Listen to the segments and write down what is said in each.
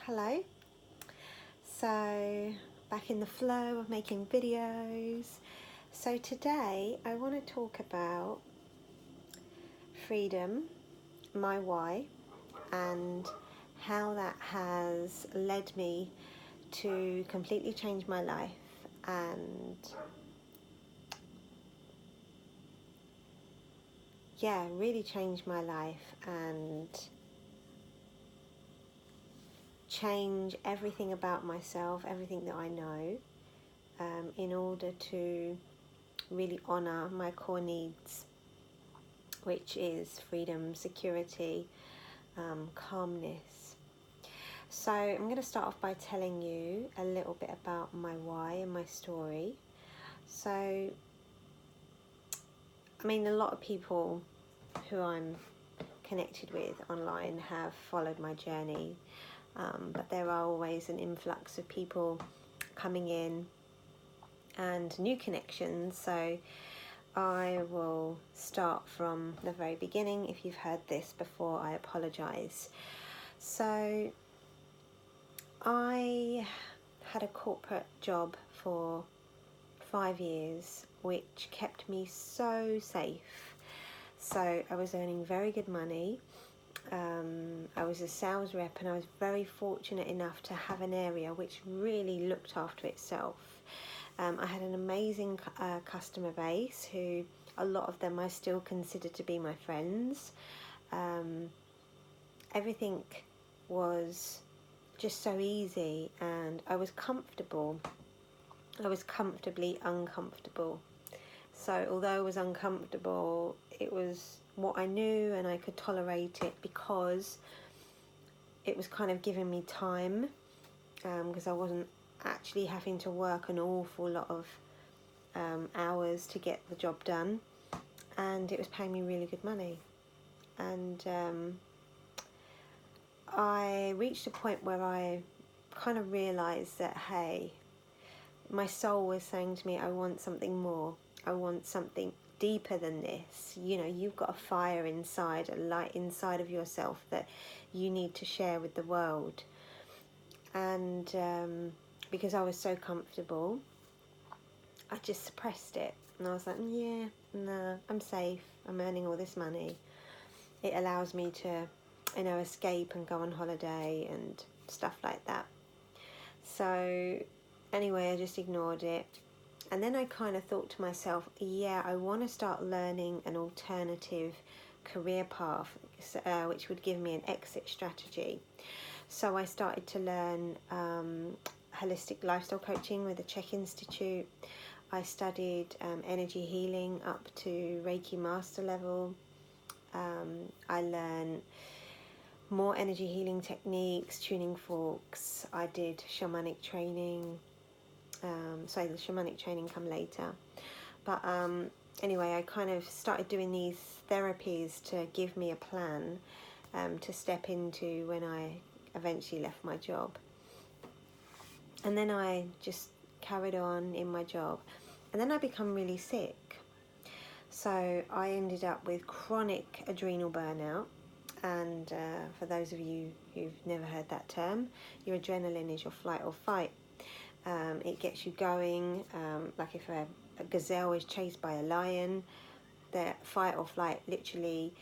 Hello. So, back in the flow of making videos. So today I want to talk about freedom, my why, and how that has led me to completely change my life and really change my life and change everything about myself, everything that I know, in order to really honour my core needs, which is freedom, security, calmness. So I'm going to start off by telling you a little bit about my why and my story. So, I mean, a lot of people who I'm connected with online have followed my journey, but there are always an influx of people coming in and new connections. So I will start from the very beginning. If you've heard this before, I apologise. So I had a corporate job for 5 years, which kept me so safe. So I was earning very good money. I was a sales rep, and I was very fortunate enough to have an area which really looked after itself. I had an amazing customer base who, a lot of them I still consider to be my friends. Everything was just so easy, and I was comfortable. I was comfortably uncomfortable. So although I was uncomfortable, it was what I knew, and I could tolerate it because it was kind of giving me time, because I wasn't actually having to work an awful lot of hours to get the job done, and it was paying me really good money. And I reached a point where I kind of realised that, hey, my soul was saying to me, I want something more. I want something deeper than this. You know, you've got a fire inside, a light inside of yourself that you need to share with the world. And because I was so comfortable, I just suppressed it. And I was like, yeah, no, I'm safe. I'm earning all this money. It allows me to, escape and go on holiday and stuff like that. So anyway, I just ignored it. And then I kind of thought to myself, yeah, I want to start learning an alternative career path, which would give me an exit strategy. So I started to learn holistic lifestyle coaching with the Czech Institute. I studied energy healing up to Reiki master level. I learned more energy healing techniques, tuning forks. I did shamanic training. The shamanic training come later. But anyway, I kind of started doing these therapies to give me a plan to step into when I eventually left my job. And then I just carried on in my job. And then I become really sick. So I ended up with chronic adrenal burnout. And for those of you who've never heard that term, your adrenaline is your flight or fight. It gets you going, like if a gazelle is chased by a lion, the fight or flight literally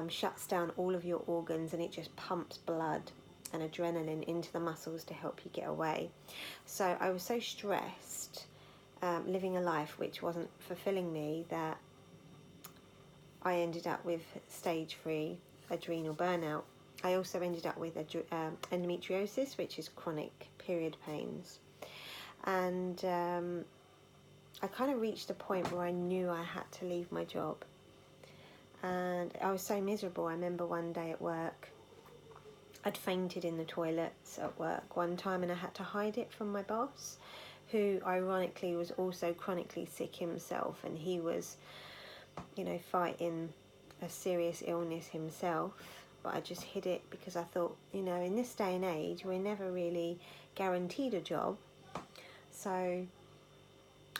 shuts down all of your organs, and it just pumps blood and adrenaline into the muscles to help you get away. So I was so stressed, living a life which wasn't fulfilling me, that I ended up with stage 3 adrenal burnout. I also ended up with endometriosis, which is chronic period pains. And I kind of reached a point where I knew I had to leave my job. And I was so miserable. I remember one day at work, I'd fainted in the toilets at work one time, and I had to hide it from my boss, who ironically was also chronically sick himself, and he was, fighting a serious illness himself. But I just hid it because I thought, in this day and age, we're never really guaranteed a job. So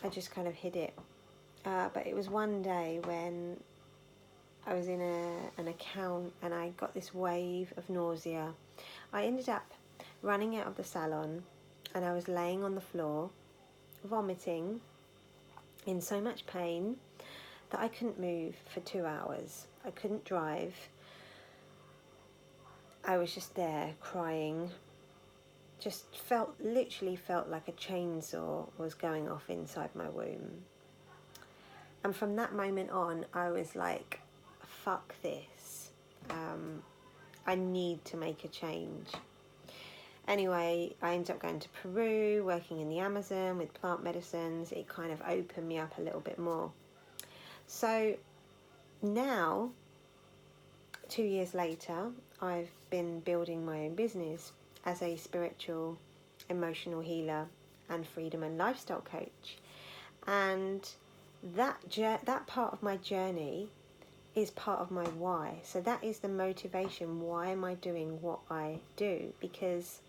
I just kind of hid it. But it was one day when I was in an account and I got this wave of nausea. I ended up running out of the salon, and I was laying on the floor, vomiting, in so much pain that I couldn't move for 2 hours. I couldn't drive. I was just there crying. Just literally felt like a chainsaw was going off inside my womb. And from that moment on, I was like, fuck this. I need to make a change. Anyway, I ended up going to Peru, working in the Amazon with plant medicines. It kind of opened me up a little bit more. So now, 2 years later, I've been building my own business as a spiritual, emotional healer and freedom and lifestyle coach. And that part of my journey is part of my why. So that is the motivation. Why am I doing what I do? Because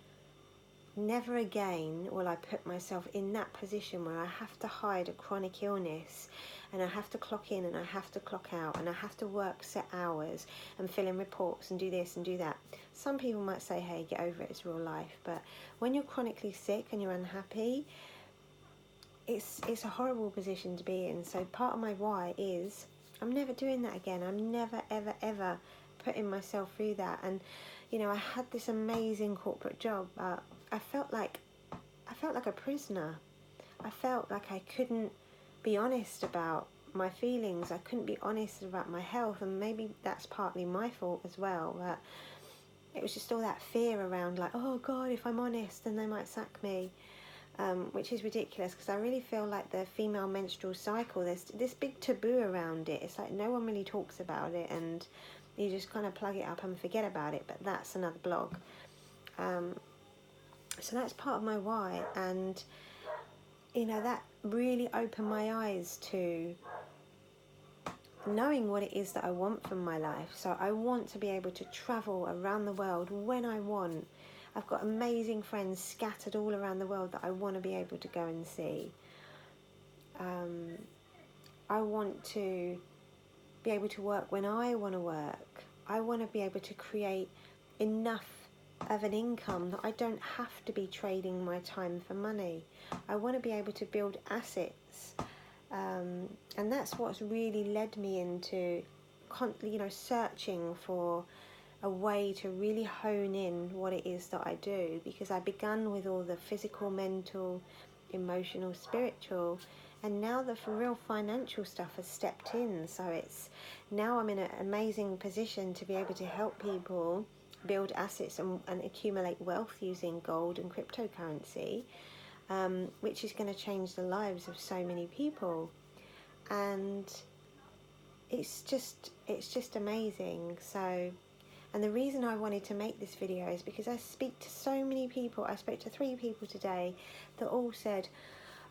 never again will I put myself in that position where I have to hide a chronic illness, and I have to clock in and I have to clock out, and I have to work set hours and fill in reports and do this and do that. Some people might say, hey, get over it, it's real life. But when you're chronically sick and you're unhappy, it's a horrible position to be in. So part of my why is I'm never doing that again. I'm never, ever, ever putting myself through that. And, you know, I had this amazing corporate job. I felt like a prisoner. I felt like I couldn't be honest about my feelings. I couldn't be honest about my health. And maybe that's partly my fault as well. But it was just all that fear around, like, oh, God, if I'm honest, then they might sack me. Which is ridiculous, because I really feel like the female menstrual cycle, there's this big taboo around it. It's like no one really talks about it, and you just kind of plug it up and forget about it. But that's another blog. So that's part of my why, and you know, that really opened my eyes to knowing what it is that I want from my life. So I want to be able to travel around the world when I want. I've got amazing friends scattered all around the world that I want to be able to go and see. I want to be able to work when I want to work. I want to be able to create enough of an income that I don't have to be trading my time for money. I want to be able to build assets. And that's what's really led me into, searching for a way to really hone in what it is that I do, because I began with all the physical, mental, emotional, spiritual, and now the real financial stuff has stepped in. So now I'm in an amazing position to be able to help people build assets and accumulate wealth using gold and cryptocurrency, which is going to change the lives of so many people. And it's just amazing. So, and the reason I wanted to make this video is because I speak to so many people. I spoke to 3 people today that all said,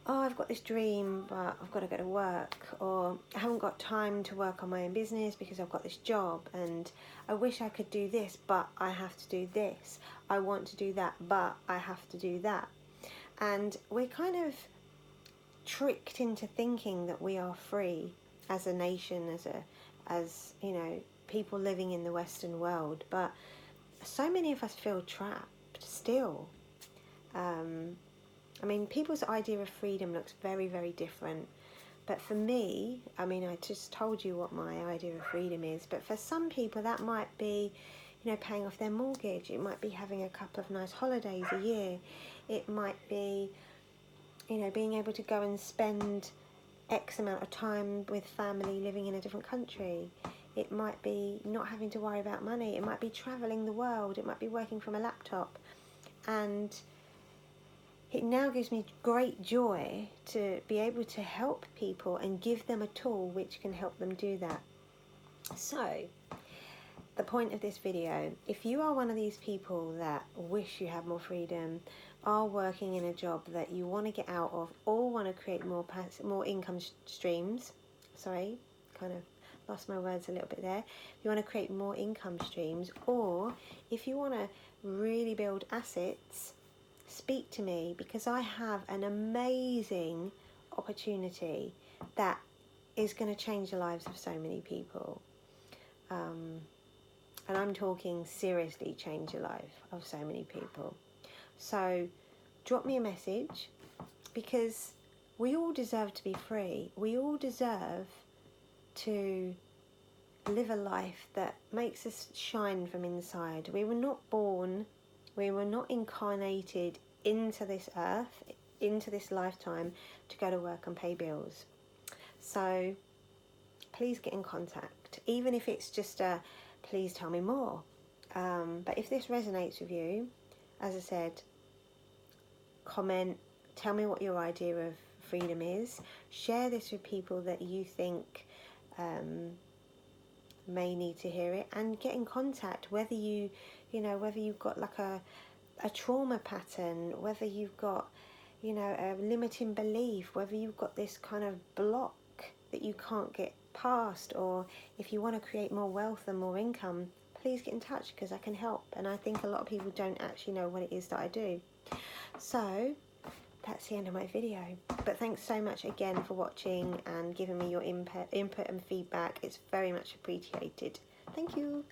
oh, I've got this dream, but I've got to go to work, or I haven't got time to work on my own business because I've got this job, and I wish I could do this, but I have to do this. I want to do that, but I have to do that. And we're kind of tricked into thinking that we are free as a nation, as you know, people living in the Western world, but so many of us feel trapped still. I mean, people's idea of freedom looks very, very different. But for me, I mean, I just told you what my idea of freedom is, but for some people that might be, you know, paying off their mortgage. It might be having a couple of nice holidays a year. It might be, you know, being able to go and spend X amount of time with family living in a different country. It might be not having to worry about money. It might be traveling the world. It might be working from a laptop. And it now gives me great joy to be able to help people and give them a tool which can help them do that. So, the point of this video, if you are one of these people that wish you had more freedom, are working in a job that you want to get out of, or want to create more income streams, sorry, kind of lost my words a little bit there. If you want to create more income streams, or if you want to really build assets, speak to me, because I have an amazing opportunity that is going to change the lives of so many people. And I'm talking seriously change the life of so many people. So drop me a message, because we all deserve to be free. We all deserve to live a life that makes us shine from inside. We were not born, we were not incarnated into this earth, into this lifetime, to go to work and pay bills. So please get in contact, even if it's just a please tell me more. But if this resonates with you, as I said, comment, tell me what your idea of freedom is. Share this with people that you think may need to hear it, and get in contact, whether whether you've got like a trauma pattern, whether you've got a limiting belief, whether you've got this kind of block that you can't get past, or if you want to create more wealth and more income, please get in touch, because I can help. And I think a lot of people don't actually know what it is that I do. So that's the end of my video, but thanks so much again for watching and giving me your input and feedback. It's very much appreciated. Thank you.